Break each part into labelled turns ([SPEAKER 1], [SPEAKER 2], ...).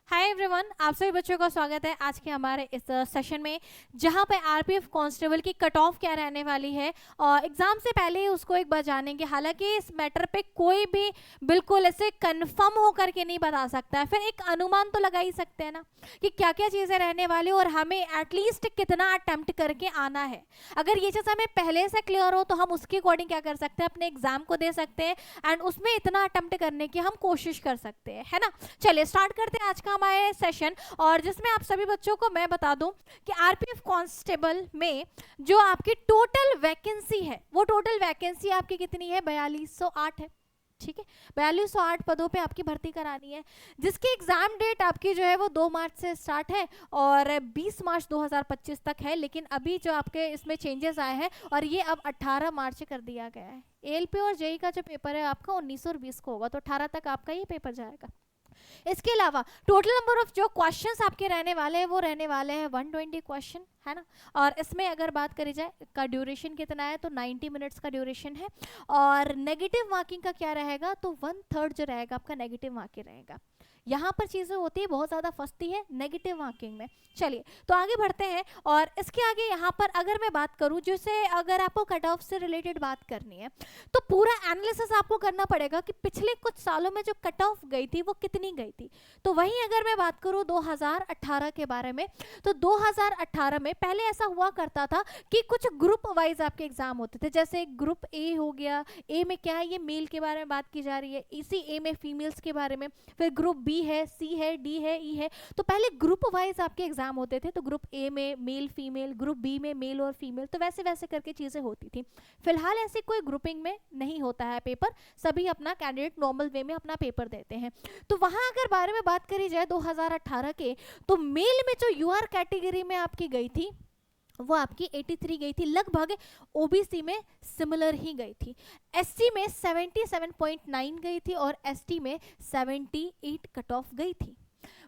[SPEAKER 1] Hi everyone, आप सभी बच्चों का स्वागत है आज के हमारे इस सेशन में, जहां पे आरपीएफ कांस्टेबल की कट ऑफ क्या रहने वाली है और एग्जाम से पहले ही उसको एक बार जानेंगे। हालांकि इस मैटर पे कोई भी बिल्कुल ऐसे कंफर्म होकर के नहीं बता सकता है, फिर एक अनुमान तो लगा ही सकते हैं ना कि क्या क्या चीज़ें रहने वाली और हमें एटलीस्ट कितना अटेम्प्ट करके आना है। अगर ये चीज़ हमें पहले से क्लियर हो तो हम उसके अकॉर्डिंग क्या कर सकते हैं, अपने एग्जाम को दे सकते हैं एंड उसमें इतना अटेम्प्ट करने की हम कोशिश कर सकते हैं, है ना। चलिए स्टार्ट करते हैं आज का हमारे सेशन, और जिसमें आप सभी बच्चों को मैं बता दूं कि आरपीएफ कांस्टेबल में जो आपकी टोटल वैकेंसी है, वो टोटल वैकेंसी आपकी कितनी है, 4208 है। ठीक है, 4208 पदों पे आपकी भर्ती करानी है, जिसकी एग्जाम डेट आपकी जो है वो 2 मार्च से स्टार्ट है और 20 मार्च 2025 तक है। लेकिन अभी जो आपके इसमें चेंजेस आए हैं और ये अब 18 मार्च कर दिया गया है। एएलपी और जेई का जो पेपर है आपका 19 और 20 को होगा, तो 18 तक आपका ये पेपर जाएगा। इसके अलावा टोटल नंबर ऑफ जो क्वेश्चंस आपके रहने वाले हैं वो रहने वाले हैं 120 क्वेश्चन, है ना। और इसमें अगर बात करी जाए का ड्यूरेशन कितना है तो 90 मिनट्स का ड्यूरेशन है। और नेगेटिव मार्किंग का क्या रहेगा तो 1/3 जो रहेगा आपका नेगेटिव मार्किंग रहेगा। यहाँ पर चीज़ें होती है बहुत ज़्यादा फंसती है नेगेटिव मार्किंग में। चलिए तो आगे बढ़ते हैं, और इसके आगे यहाँ पर अगर मैं बात करूँ, जैसे अगर आपको कट ऑफ से रिलेटेड बात करनी है तो पूरा एनालिसिस आपको करना पड़ेगा कि पिछले कुछ सालों में जो कट ऑफ गई थी वो कितनी गई थी। तो वहीं अगर मैं बात करूँ 2018 के बारे में, तो 2018 में पहले ऐसा हुआ करता था कि कुछ ग्रुप वाइज आपके एग्जाम होते थे। जैसे ग्रुप ए हो गया, ए में क्या है, ये मेल के बारे में बात की जा रही है, इसी ए में फीमेल्स के बारे में, फिर ग्रुप बी है, सी है, डी है, ई है। तो पहले ग्रुप वाइज आपके एग्जाम होते थे, तो ग्रुप ए में मेल फीमेल, ग्रुप बी में मेल और फीमेल, तो वैसे वैसे करके चीज़ें होती थी। फिलहाल ऐसी कोई ग्रुपिंग में नहीं होता है पेपर, सभी अपना कैंडिडेट नॉर्मल वे में अपना पेपर देते हैं। तो वहाँ अगर बारे में बात करी जाए 2018 के, तो मेल में जो यूआर कैटेगरी में आपकी गई थी वो आपकी 83 गई थी, लगभग ओबीसी में सिमिलर ही गई थी। एससी में 77.9 गई थी और एसटी में 78 कट ऑफ गई थी।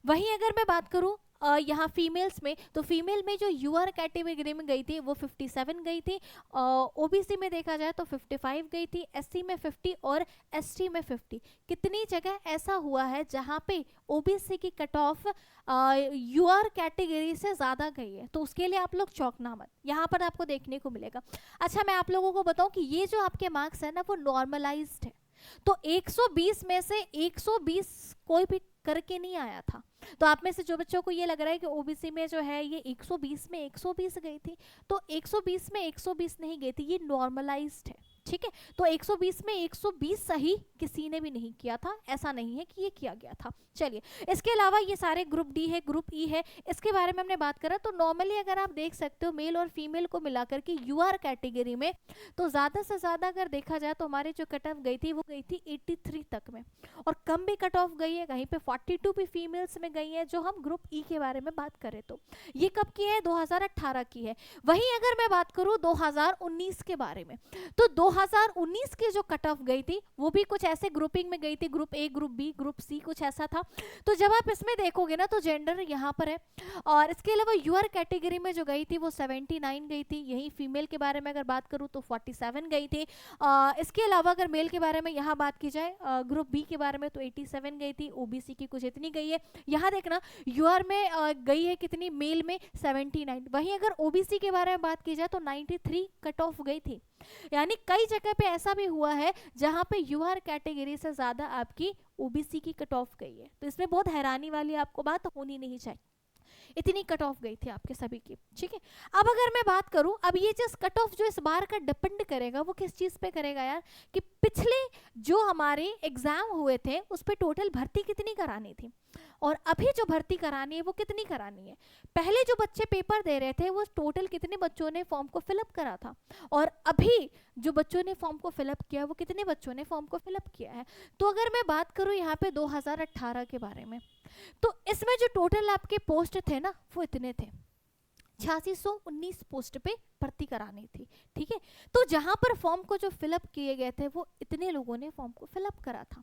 [SPEAKER 1] वहीं अगर मैं बात करूं यहाँ फीमेल्स में, तो फीमेल में जो यूआर कैटेगरी में गई थी वो 57 गई थी, ओबीसी में देखा जाए तो 55 गई थी, एससी में 50 और एसटी में 50। कितनी जगह ऐसा हुआ है जहाँ पे ओबीसी की कट ऑफ यूआर कैटेगरी से ज़्यादा गई है, तो उसके लिए आप लोग चौंकना मत, यहाँ पर आपको देखने को मिलेगा। अच्छा, मैं आप लोगों को बताऊं कि ये जो आपके मार्क्स है ना वो नॉर्मलाइज्ड है, तो 120 में से 120 कोई भी करके नहीं आया था। तो आप में से जो बच्चों को ये लग रहा है कि ओबीसी में जो है ये 120 में 120 गई थी, तो 120 में 120 नहीं गई थी, ये नॉर्मलाइज्ड है। ठीक है, तो 120 में 120 सही किसी ने भी नहीं किया था, ऐसा नहीं है कि ये किया गया था। चलिए, इसके अलावा ये सारे ग्रुप डी है, ग्रुप ई है, इसके बारे में हमने बात करा। तो नॉर्मली अगर आप देख सकते हो मेल और फीमेल को मिलाकर के यूआर कैटेगरी में, तो ज़्यादा से ज़्यादा अगर देखा जाए तो हमारी जो कट ऑफ गई थी वो गई थी 83 तक में, और कम भी कट ऑफ गई है, कहीं पे 42 भी फीमेल्स में गई है। जो हम ग्रुप ई के बारे में बात करें तो ये कब की है, 2018 की है। वहीं अगर मैं बात करूं 2019 के बारे में, तो 2019 की जो कट ऑफ गई थी वो भी कुछ ऐसे ग्रुपिंग में गई थी, group A, group B, group C, कुछ ऐसा था। तो जब आप इसमें देखोगे ना तो जेंडर यहाँ पर है, और इसके अलावा यूआर कैटेगरी में जो गई थी वो 79 गई थी। यही फीमेल के बारे में अगर बात करूँ तो 47 गई थी। इसके अलावा अगर मेल के बारे में यहाँ बात की जाए ग्रुप बी के बारे में तो 87 गई थी, ओबीसी की कुछ इतनी गई है। यहाँ देखना यूआर में गई है कितनी, मेल में 79। वहीं अगर ओबीसी के बारे में बात की जाए तो 93 कट ऑफ गई थी। यानी कई जगह पे ऐसा भी हुआ है जहां पे यूआर कैटेगरी से ज्यादा आपकी ओबीसी की कट ऑफ गई है। तो इसमें बहुत हैरानी वाली आपको बात होनी नहीं चाहिए, इतनी कट ऑफ गई थी आपके सभी की। ठीक है, अब अगर मैं बात करूं, अब ये जिस कट ऑफ जो इस बार का डिपेंड करेगा वो किस चीज़ पे करेगा यार, कि पिछले जो हमारे एग्जाम हुए थे उस पर टोटल भर्ती कितनी करानी थी और अभी जो भर्ती करानी है वो कितनी करानी है। पहले जो बच्चे पेपर दे रहे थे वो टोटल कितने बच्चों ने फॉर्म को फिलअप करा था, और अभी जो बच्चों ने फॉर्म को फिलअप किया वो कितने बच्चों ने फॉर्म को फिलअप किया है। तो अगर मैं बात करूं यहाँ पे 2018 के बारे में, तो इसमें जो टोटल आपके पोस्ट थे ना वो इतने थे, 8619 पोस्ट पे भर्ती करानी थी। ठीक है, तो जहां पर फॉर्म को जो फिलअप किए गए थे वो इतने लोगों ने फॉर्म को फिलअप करा था।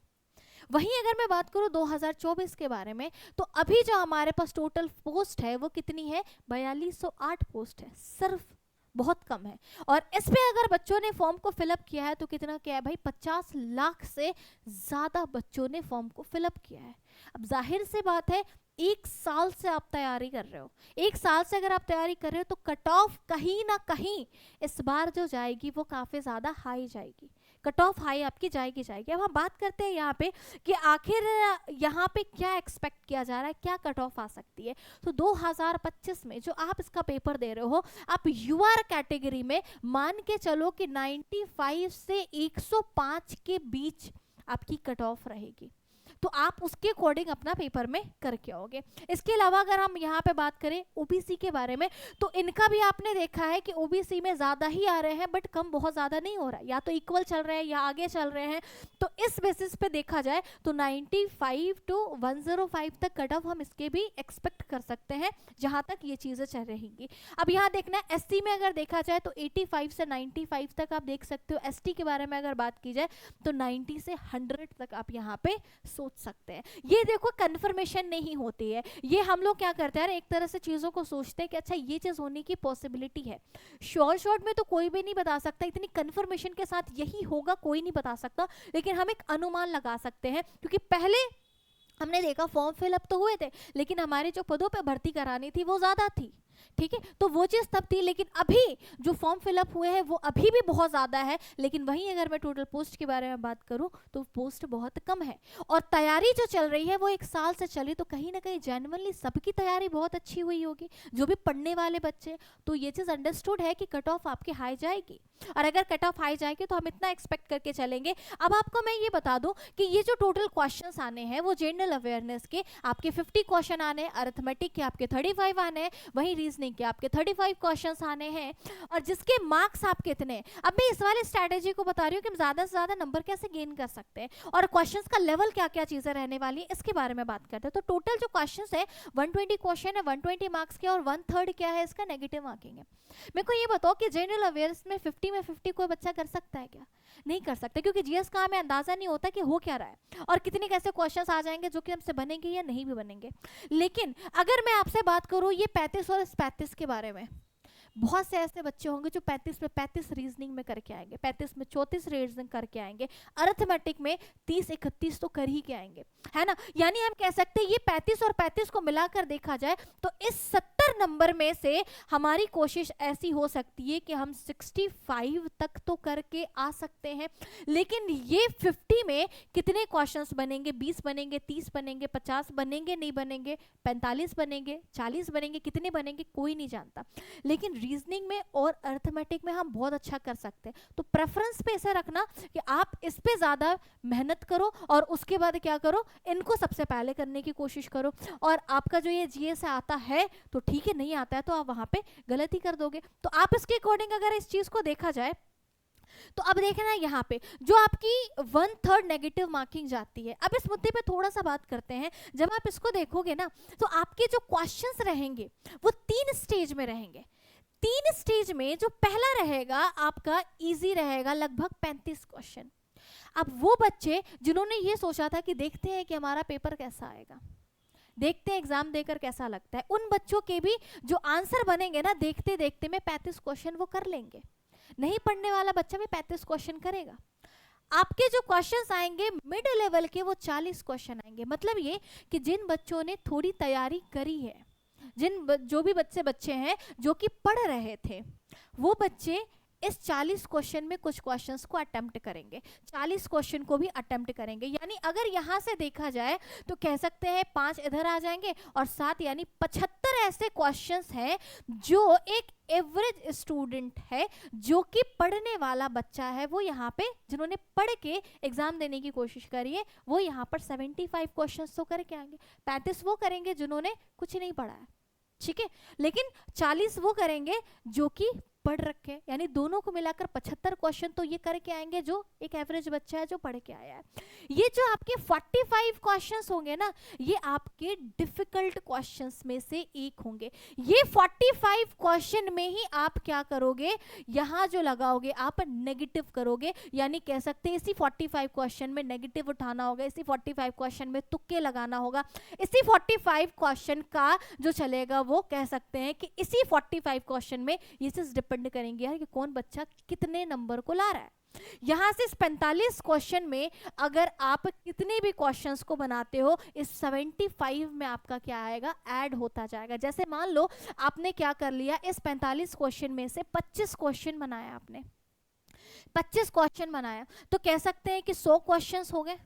[SPEAKER 1] वहीं अगर मैं बात करूं 2024 के बारे में, तो अभी जो हमारे पास टोटल पोस्ट है वो कितनी है, 4208 पोस्ट है, सिर्फ बहुत कम है। और इस पे अगर बच्चों ने फॉर्म को फिलअप किया है तो कितना क्या है भाई, 50 लाख से ज़्यादा बच्चों ने फॉर्म को फिलअप किया है। अब जाहिर सी बात है, एक साल से आप तैयारी कर रहे हो, एक साल से अगर आप तैयारी कर रहे हो तो कट ऑफ कहीं ना कहीं इस बार जो जाएगी वो काफ़ी ज़्यादा हाई जाएगी, कट ऑफ हाई आपकी जाएगी जाएगी। अब हम बात करते हैं यहाँ पे कि आखिर यहाँ पे क्या एक्सपेक्ट किया जा रहा है, क्या कट ऑफ आ सकती है। तो 2025 में जो आप इसका पेपर दे रहे हो, आप यूआर कैटेगरी में मान के चलो कि 95 से 105 के बीच आपकी कट ऑफ रहेगी, तो आप उसके अकॉर्डिंग अपना पेपर में करके आओगे। इसके अलावा अगर हम यहाँ पे बात करें ओबीसी के बारे में, तो इनका भी आपने देखा है कि ओबीसी में ज़्यादा ही आ रहे हैं, बट कम बहुत ज़्यादा नहीं हो रहा है, या तो इक्वल चल रहे हैं या आगे चल रहे हैं। तो इस बेसिस पे देखा जाए तो 95 to 105 तक कट ऑफ हम इसके भी एक्सपेक्ट कर सकते हैं, जहाँ तक ये चीज़ें चल रहेंगी। अब यहाँ देखना है एससी में अगर देखा जाए तो 85 से 95 तक आप देख सकते हो। एसटी के बारे में अगर बात की जाए तो 90 से 100 तक आप यहाँ पे सोच सकते हैं। ये देखो कंफर्मेशन नहीं होती है, ये हम लोग क्या करते हैं, एक तरह से चीज़ों को सोचते हैं कि अच्छा ये चीज़ होने की पॉसिबिलिटी है। शॉर्ट में तो कोई भी नहीं बता सकता, इतनी कंफर्मेशन के साथ यही होगा कोई नहीं बता सकता, लेकिन हम एक अनुमान लगा सकते हैं, क्योंकि पहले हमने देखा फॉर्म फिलअप तो हुए थे, लेकिन हमारी जो पदों पे भर्ती करानी थी वो ज़्यादा थी, ठीक है, तो वो चीज़ तब थी। लेकिन अभी जो फॉर्म फिलअप हुए हैं वो अभी भी बहुत ज़्यादा है, लेकिन वहीं अगर मैं टोटल पोस्ट के बारे में बात करूं तो पोस्ट बहुत कम है। और तैयारी जो चल रही है वो एक साल से चली, तो कहीं ना कहीं जेन्युइनली सबकी तैयारी बहुत अच्छी हुई होगी, जो भी पढ़ने वाले बच्चे। तो ये चीज़ अंडरस्टूड है कि कट ऑफ आपकी हाई जाएगी, और अगर कट ऑफ हाई जाएगी तो हम इतना एक्सपेक्ट करके चलेंगे। अब आपको मैं ये बता दूं कि ये जो टोटल क्वेश्चंस आने हैं वो जनरल अवेयरनेस के आपके 50 क्वेश्चन आने, अरिथमेटिक के आपके 35 आने हैं, वहीं रीजनिंग के आपके 35 क्वेश्चंस आने हैं, और जिसके मार्क्स आपके कितने। अब मैं इस वाले स्ट्रैटेजी को बता रही हूँ कि हम ज़्यादा से ज़्यादा नंबर कैसे गेन कर सकते हैं, और क्वेश्चंस का लेवल क्या क्या चीज़ें रहने वाली है इसके बारे में बात करते हैं। तो टोटल जो क्वेश्चंस है 120 क्वेश्चन है, 120 मार्क्स के, और 1/3 क्या है इसका नेगेटिव मार्किंग है। मेरे को ये बताओ कि जनरल अवेयरनेस में 50 में 50 कोई बच्चा कर सकता है क्या? नहीं कर सकता, क्योंकि जीएस का हमें अंदाजा नहीं होता कि हो क्या रहा है और कितने कैसे क्वेश्चंस आ जाएंगे जो कि हमसे बनेंगे या नहीं भी बनेंगे। लेकिन अगर मैं आपसे बात करूं ये 35 और इस 35 के बारे में, बहुत से ऐसे बच्चे होंगे जो 35 में 35 रीजनिंग में करके आएंगे, 35 में 34 रीजनिंग करके आएंगे, अरिथमेटिक में 30-31 तो कर ही के आएंगे, है ना। यानी हम कह सकते हैं ये 35 और 35 को मिलाकर देखा जाए तो इस 70 नंबर में से हमारी कोशिश ऐसी हो सकती है कि हम 65 तक तो करके आ सकते हैं। लेकिन ये 50 में कितने क्वेश्चंस बनेंगे, 20 बनेंगे, 30 बनेंगे, 50 बनेंगे, नहीं बनेंगे, 45 बनेंगे, 40 बनेंगे, कितने बनेंगे कोई नहीं जानता। लेकिन रीजनिंग में और अरिथमेटिक में हम बहुत अच्छा कर सकते हैं। तो प्रेफरेंस पे ऐसे रखना कि आप इस पे ज़्यादा मेहनत करो और उसके बाद क्या करो, इनको सबसे पहले करने की कोशिश करो। और आपका जो ये जीएस से आता है तो ठीक है, नहीं आता है तो आप वहाँ पे गलती कर दोगे। तो आप इसके अकॉर्डिंग अगर इस चीज़ को देखा जाए तो अब देखना यहाँ पे जो आपकी 1/3 नेगेटिव मार्किंग जाती है। अब इस मुद्दे पे थोड़ा सा बात करते हैं। जब आप इसको देखोगे ना तो आपके जो क्वेश्चंस रहेंगे वो 3 स्टेज में रहेंगे। 3 स्टेज में जो पहला रहेगा आपका इजी रहेगा, लगभग 35 क्वेश्चन। अब वो बच्चे जिन्होंने ये सोचा था कि देखते हैं कि हमारा पेपर कैसा आएगा, देखते हैं एग्जाम देकर कैसा लगता है, उन बच्चों के भी जो आंसर बनेंगे ना देखते देखते में 35 क्वेश्चन वो कर लेंगे। नहीं पढ़ने वाला बच्चा भी 35 क्वेश्चन करेगा। आपके जो क्वेश्चंस आएंगे मिड लेवल के वो 40 क्वेश्चन आएंगे। मतलब ये कि जिन बच्चों ने थोड़ी तैयारी करी है, जो भी बच्चे हैं जो कि पढ़ रहे थे, वो बच्चे इस 40 क्वेश्चन में कुछ क्वेश्चंस को अटेम्प्ट करेंगे, 40 क्वेश्चन को भी अटेम्प्ट करेंगे। यानी अगर यहाँ से देखा जाए तो कह सकते हैं 5 इधर आ जाएंगे और 7 यानी 75 ऐसे क्वेश्चंस हैं जो एक एवरेज स्टूडेंट है, जो कि पढ़ने वाला बच्चा है, वो यहाँ पे जिन्होंने पढ़ के एग्जाम देने की कोशिश करी है वो यहाँ पर 75 क्वेश्चंस तो करके आएंगे। 35 वो करेंगे जिन्होंने कुछ नहीं पढ़ा है, ठीक है, लेकिन 40 वो करेंगे जो कि पढ़ रखे, यानी दोनों को मिलाकर 75 क्वेश्चन तो ये करके आएंगे जो एक एवरेज बच्चा है जो पढ़ के आया है। ये जो आपके 45 क्वेश्चंस होंगे ना ये आपके डिफिकल्ट क्वेश्चंस में से एक होंगे। ये 45 क्वेश्चन में ही आप क्या करोगे, यहाँ जो लगाओगे आप नेगेटिव करोगे। यानी कह सकते हैं इसी 45 क्वेश्चन में नेगेटिव उठाना होगा, इसी 45 क्वेश्चन में तुक्के लगाना होगा, इसी 45 क्वेश्चन का जो चलेगा वो कह सकते हैं कि इसी 45 क्वेश्चन में ये चीज डिपेंड करेंगे यार कि कौन बच्चा कितने नंबर को ला रहा है। यहाँ से इस 45 क्वेश्चन में अगर आप कितने भी क्वेश्चंस को बनाते हो, इस 75 में आपका क्या आएगा, ऐड होता जाएगा। जैसे मान लो आपने क्या कर लिया, इस 45 क्वेश्चन में से 25 क्वेश्चन बनाया आपने, 25 क्वेश्चन बनाया, तो कह सकते हैं कि 100 क्वेश्चंस हो गए,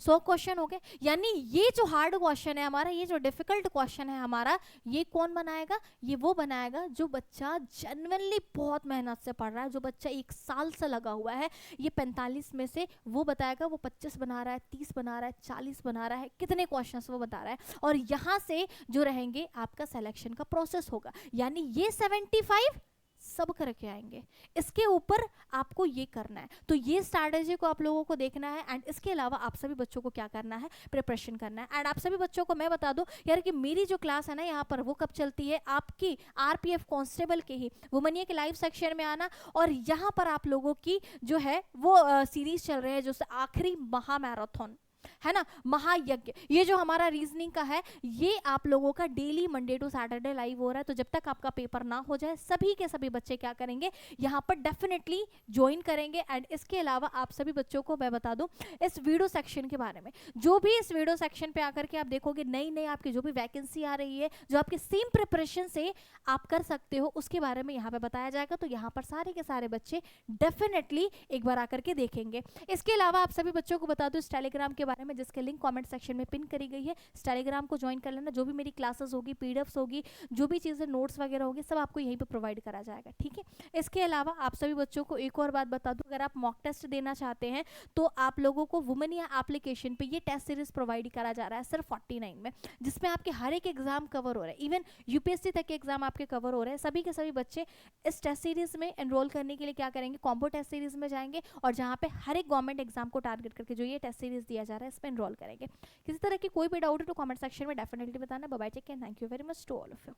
[SPEAKER 1] 100 क्वेश्चन हो गए। यानी ये जो हार्ड क्वेश्चन है हमारा, ये जो डिफिकल्ट क्वेश्चन है हमारा, ये कौन बनाएगा, ये वो बनाएगा जो बच्चा जेन्युइनली बहुत मेहनत से पढ़ रहा है, जो बच्चा 1 साल से लगा हुआ है। ये 45 में से वो बताएगा, वो 25 बना रहा है, 30 बना रहा है, 40 बना रहा है, कितने क्वेश्चन वो बता रहा है, और यहाँ से जो रहेंगे आपका सिलेक्शन का प्रोसेस होगा। यानी ये 75 सब करके आएंगे, इसके ऊपर आपको ये करना है। तो ये स्ट्रैटेजी को आप लोगों को देखना है, एंड इसके अलावा आप सभी बच्चों को क्या करना है, प्रिपरेशन करना है। एंड आप सभी बच्चों को मैं बता दूं यार कि मेरी जो क्लास है ना यहाँ पर, वो कब चलती है, आपकी आरपीएफ कांस्टेबल के ही वुमेनिया के लाइव सेक्शन में आना, और यहाँ पर आप लोगों की जो है वो सीरीज चल रही है, जो आखिरी महामैराथन है ना, महायज्ञ। ये जो हमारा रीजनिंग का है, ये आप लोगों का daily Monday to Saturday live हो रहा है। तो जब तक आपका पेपर ना हो जाए, सभी के सभी बच्चे क्या करेंगे, यहाँ पर डेफिनेटली ज्वाइन करेंगे। एंड इसके अलावा आप सभी बच्चों को मैं बता दूं इस वीडियो सेक्शन के बारे में, जो भी इस वीडियो सेक्शन पे आकर के आप देखोगे नई नई आपकी जो भी वैकेंसी आ रही है, जो आपके सेम प्रिपरेशन से आप कर सकते हो, उसके बारे में यहाँ पे बताया जाएगा। तो यहाँ पर सारे के सारे बच्चे डेफिनेटली एक बार आकर के देखेंगे। इसके अलावा आप सभी बच्चों को बता दो इस टेलीग्राम के बारे में, जिसके लिंक कमेंट सेक्शन में पिन करी गई है। इस टेलीग्राम को ज्वाइन कर लेना, जो भी मेरी क्लासेस होगी, पीडीएफ्स होगी, जो भी चीज़ें नोट्स वगैरह होगी, सब आपको यहीं पे प्रोवाइड करा जाएगा, ठीक है। इसके अलावा आप सभी बच्चों को एक और बात बता दूं, अगर आप मॉक टेस्ट देना चाहते हैं तो आप लोगों को वुमेनिया एप्लीकेशन पे ये टेस्ट सीरीज प्रोवाइड करा जा रहा है सिर्फ 49 में, जिसमें आपके हर एक एग्जाम कवर हो रहा है, इवन यूपीएससी तक के एग्जाम आपके कवर हो रहे हैं। सभी के सभी बच्चे इस टेस्ट सीरीज में एनरोल करने के लिए क्या करेंगे, कॉम्बो टेस्ट सीरीज में जाएंगे, और जहाँ पे हर एक गवर्नमेंट एग्जाम को टारगेट करके जो ये टेस्ट सीरीज दिया जा रहा है, इसमें एनरोल करेंगे। किसी तरह की कोई भी डाउट है तो कमेंट सेक्शन में डेफिनेटली बताना। Bye bye, take care, thank you very much to all of you.